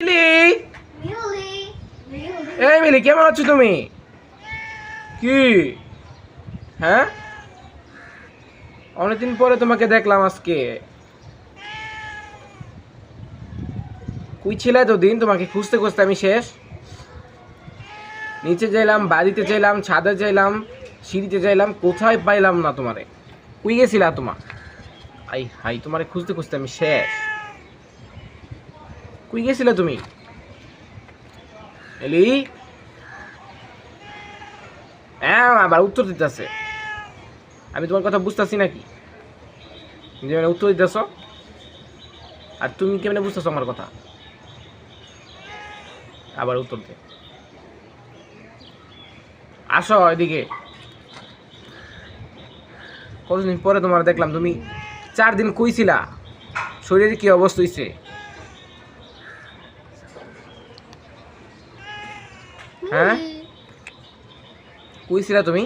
এই মিলি, কেমন আছো তুমি? কি হ্যাঁ, অনেকদিন পরে তোমাকে দেখলাম আজকে। কই ছিলে এতদিন? তোমাকে খুঁজতে খুঁজতে আমি শেষ। নিচে যাইলাম, বাড়িতে যাইলাম, ছাদে যাইলাম, সিঁড়িতে যাইলাম, কোথায় পাইলাম না তোমারে। কই গেছিলা তোমার? আই হাই, তোমারে খুঁজতে খুঁজতে আমি শেষ। কই গেছিলে তুমি এলি? হ্যাঁ, আবার উত্তর দিতেছে। আমি তোমার কথা বুঝতেছি নাকি যে উত্তর দিতেছ? আর তুমি কেমনে বুঝতেছো আমার কথা? আবার উত্তর দে। আসো এদিকে। কতদিন পরে তোমার দেখলাম। তুমি 4 দিন কইছিলা? শরীরের কি অবস্থা হইছে? হ্যাঁ, কইছিলা তুমি?